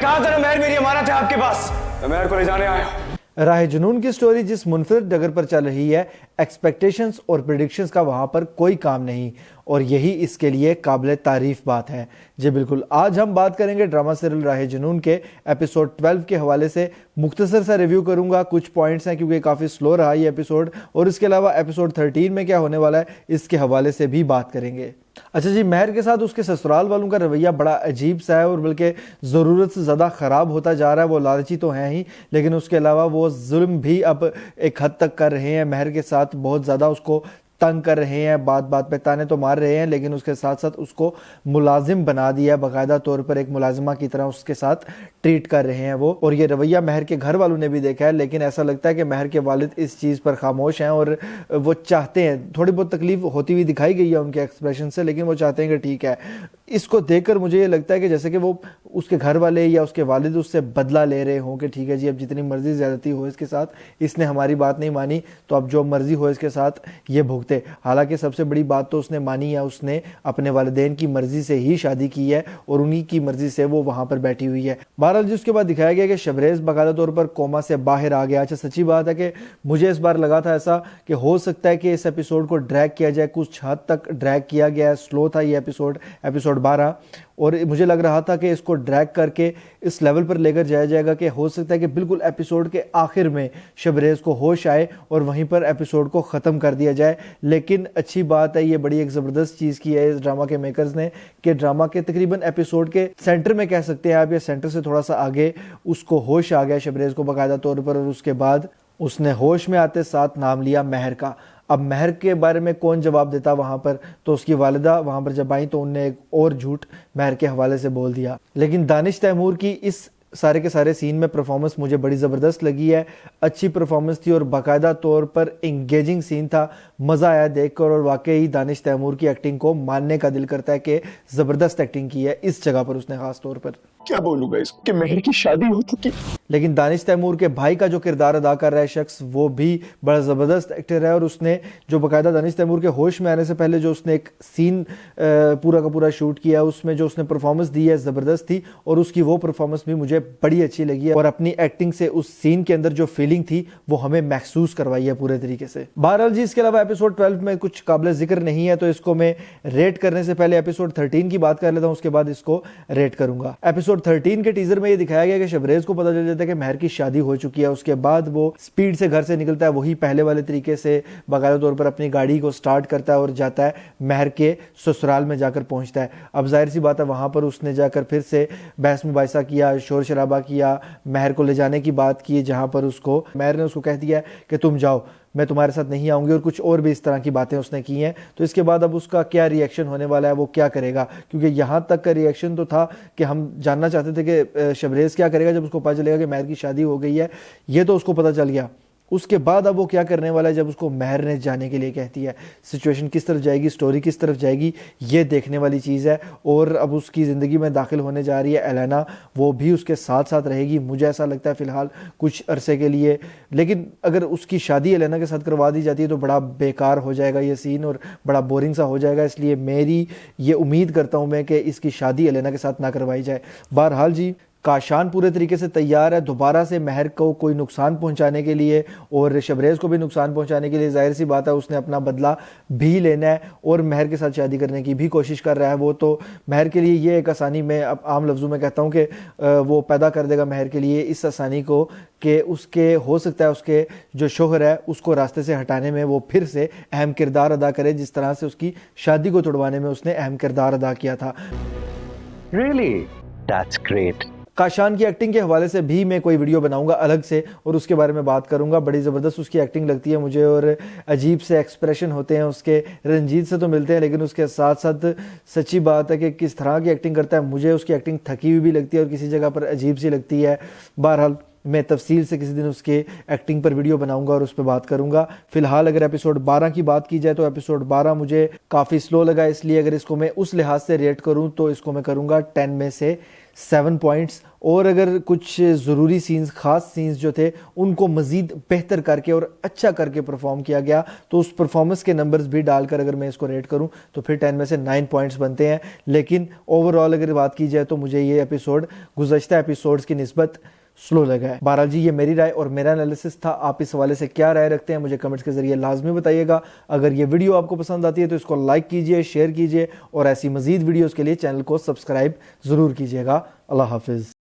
कहा था ना महर मेरी अमानत है आपके पास, मैं महर को ले जाने आया हूँ। राह जुनून की स्टोरी जिस मुनफरद डगर पर चल रही है, एक्सपेक्टेशंस और प्रेडिक्शंस का वहाँ पर कोई काम नहीं, और यही इसके लिए काबिल तारीफ बात है। जी बिल्कुल, आज हम बात करेंगे ड्रामा सीरियल राह जुनून के एपिसोड 12 के हवाले से। मुख्तसर सा रिव्यू करूंगा, कुछ पॉइंट्स हैं क्योंकि काफ़ी स्लो रहा ये एपिसोड, और इसके अलावा एपिसोड 13 में क्या होने वाला है इसके हवाले से भी बात करेंगे। अच्छा जी, महर के साथ उसके ससुराल वालों का रवैया बड़ा अजीब सा है और बल्कि ज़रूरत से ज़्यादा ख़राब होता जा रहा है। वो लालची तो हैं ही, लेकिन उसके अलावा वो जुल्म भी अब एक हद तक कर रहे हैं। महर के साथ बहुत ज़्यादा उसको तंग कर रहे हैं, बात बात पे ताने तो मार रहे हैं, लेकिन उसके साथ साथ उसको मुलाजिम बना दिया, बाकायदा तौर पर एक मुलाजिमा की तरह उसके साथ ट्रीट कर रहे हैं वो। और ये रवैया महर के घर वालों ने भी देखा है, लेकिन ऐसा लगता है कि महर के वालिद इस चीज़ पर खामोश हैं और वो चाहते हैं, थोड़ी बहुत तकलीफ होती हुई दिखाई गई है उनके एक्सप्रेशन से, लेकिन वो चाहते हैं कि ठीक है। इसको देखकर मुझे ये लगता है कि जैसे कि वो उसके घर वाले या उसके वालिद उससे बदला ले रहे हों कि ठीक है जी, अब जितनी मर्जी ज़्यादती हो इसके साथ, इसने हमारी बात नहीं मानी तो अब जो मर्जी हो इसके साथ ये भुगते। हालांकि सबसे बड़ी बात तो उसने मानी है, उसने अपने वालिदैन की मर्जी से ही शादी की है और उन्हीं की मर्जी से वो वहां पर बैठी हुई है। बहरहाल जी, उसके बाद दिखाया गया कि शबरेज बाकायदा तौर पर कोमा से बाहर आ गया। अच्छा, सच्ची बात है कि मुझे इस बार लगा था ऐसा कि हो सकता है कि इस एपिसोड को ड्रैग किया जाए, कुछ हद तक ड्रैग किया गया है, स्लो था ये एपिसोड 12, और मुझे लग रहा था कि इसको ड्रैग करके इस लेवल पर लेकर जाया जाएगा कि हो सकता है कि बिल्कुल एपिसोड के आखिर में शबरेज को होश आए और वहीं पर एपिसोड को ख़त्म कर दिया जाए। लेकिन अच्छी बात है, ये बड़ी एक ज़बरदस्त चीज़ की है इस ड्रामा के मेकर्स ने कि ड्रामा के तकरीबन एपिसोड के सेंटर में कह सकते हैं आप, या सेंटर से थोड़ा सा आगे उसको होश आ गया शबरेज को बाकायदा तौर पर, और उसके बाद उसने होश में आते साथ नाम लिया महर का। अब महर के बारे में कौन जवाब देता वहाँ पर, तो उसकी वालिदा वहाँ पर जब आई तो उनने एक और झूठ महर के हवाले से बोल दिया। लेकिन दानिश तैमूर की इस सारे के सारे सीन में परफॉर्मेंस मुझे बड़ी ज़बरदस्त लगी है, अच्छी परफॉर्मेंस थी और बाकायदा तौर पर इंगेजिंग सीन था, मज़ा आया देखकर, और वाकई दानिश तैमूर की एक्टिंग को मानने का दिल करता है कि ज़बरदस्त एक्टिंग की है इस जगह पर उसने खास तौर पर। क्या बोलूंगा इसको कि महर की शादी हो चुकी। लेकिन दानिश तैमूर के भाई का जो किरदार अदा कर रहा है शख्स, वो भी बड़ा ज़बरदस्त एक्टर है, और उसने जो बाकायदा दानिश तैमूर के होश में आने से पहले जो उसने एक सीन पूरा का पूरा शूट किया, उसमें जो उसने परफॉर्मेंस दी है ज़बरदस्त थी, और उसकी वो परफॉर्मेंस भी मुझे बड़ी अच्छी लगी है, और अपनी एक्टिंग से उस सीन के अंदर जो फीलिंग थी वो हमें महसूस करवाई है पूरे तरीके से। बहरहाल जी, इसके अलावा एपिसोड 12 में कुछ काबिल जिक्र नहीं है, तो इसको मैं रेट करने से पहले एपिसोड 13 की बात कर लेता हूँ, उसके बाद इसको रेट करूंगा। एपिसोड 13 के टीजर में ये दिखाया गया कि शबरेज को पता चल जाता है कि महर की शादी हो चुकी है। उसके बाद वो स्पीड से घर से निकलता है, वही पहले वाले तरीके से बाकायदा तौर पर अपनी गाड़ी को स्टार्ट करता है और जाता है महर के ससुराल में जाकर पहुंचता है। अब जाहिर सी बात है, वहां पर उसने जाकर फिर से बहस मुबाहिसा किया, शोर शराबा किया, महर को ले जाने की बात की, जहां पर उसको महर ने उसको कह दिया कि तुम जाओ, मैं तुम्हारे साथ नहीं आऊँगी, और कुछ और भी इस तरह की बातें उसने की हैं। तो इसके बाद अब उसका क्या रिएक्शन होने वाला है, वो क्या करेगा, क्योंकि यहाँ तक का रिएक्शन तो था कि हम जानना चाहते थे कि शबरेज क्या करेगा जब उसको पता चलेगा कि महर की शादी हो गई है। ये तो उसको पता चल गया, उसके बाद अब वो क्या करने वाला है जब उसको महर ने जाने के लिए कहती है। सिचुएशन किस तरफ जाएगी, स्टोरी किस तरफ जाएगी, ये देखने वाली चीज़ है। और अब उसकी ज़िंदगी में दाखिल होने जा रही है एलेना, वो भी उसके साथ साथ रहेगी, मुझे ऐसा लगता है फ़िलहाल कुछ अरसे के लिए। लेकिन अगर उसकी शादी एलेना के साथ करवा दी जाती है तो बड़ा बेकार हो जाएगा ये सीन और बड़ा बोरिंग सा हो जाएगा, इसलिए मेरी ये उम्मीद करता हूँ मैं कि इसकी शादी एलेना के साथ ना करवाई जाए। बहरहाल जी, काशान पूरे तरीके से तैयार है दोबारा से महर को कोई नुकसान पहुंचाने के लिए और शबरेज को भी नुकसान पहुंचाने के लिए। जाहिर सी बात है, उसने अपना बदला भी लेना है और महर के साथ शादी करने की भी कोशिश कर रहा है। वो तो महर के लिए ये एक आसानी, मैं अब आम लफ्ज़ों में कहता हूँ कि वो पैदा कर देगा महर के लिए इस आसानी को कि उसके हो सकता है उसके जो शोहर है उसको रास्ते से हटाने में वो फिर से अहम किरदार अदा करे, जिस तरह से उसकी शादी को तोड़वाने में उसने अहम किरदार अदा किया था। Really? That's great. काशान की एक्टिंग के हवाले से भी मैं कोई वीडियो बनाऊंगा अलग से और उसके बारे में बात करूंगा। बड़ी ज़बरदस्त उसकी एक्टिंग लगती है मुझे और अजीब से एक्सप्रेशन होते हैं उसके। रंजीत से तो मिलते हैं लेकिन उसके साथ साथ सच्ची बात है कि किस तरह की एक्टिंग करता है, मुझे उसकी एक्टिंग थकी हुई भी लगती है और किसी जगह पर अजीब सी लगती है। बहरहाल मैं तफसील से किसी दिन उसके एक्टिंग पर वीडियो बनाऊंगा और उस पर बात करूंगा। फिलहाल अगर एपिसोड 12 की बात की जाए तो एपिसोड 12 मुझे काफ़ी स्लो लगा, इसलिए अगर इसको मैं उस लिहाज से रेट करूं तो इसको मैं करूंगा 10 में से 7 پوائنٹس، اور اگر کچھ ضروری سینز، خاص سینز جو تھے ان کو مزید بہتر کر کے اور اچھا کر کے پرفارم کیا گیا، تو اس پرفارمنس کے نمبرز بھی ڈال کر اگر میں اس کو ریٹ کروں تو پھر 10 میں سے 9 پوائنٹس بنتے ہیں. لیکن اوورآل اگر بات کی جائے تو مجھے یہ ایپیسوڈ گزشتہ ایپیسوڈز کی نسبت سلو لگا ہے. بہرحال جی، یہ میری رائے اور میرا انالیسس تھا. آپ اس حوالے سے کیا رائے رکھتے ہیں مجھے کمنٹس کے ذریعے لازمی بتائیے گا. اگر یہ ویڈیو آپ کو پسند آتی ہے تو اس کو لائک کیجئے، شیئر کیجئے، اور ایسی مزید ویڈیوز کے لیے چینل کو سبسکرائب ضرور کیجئے گا. اللہ حافظ.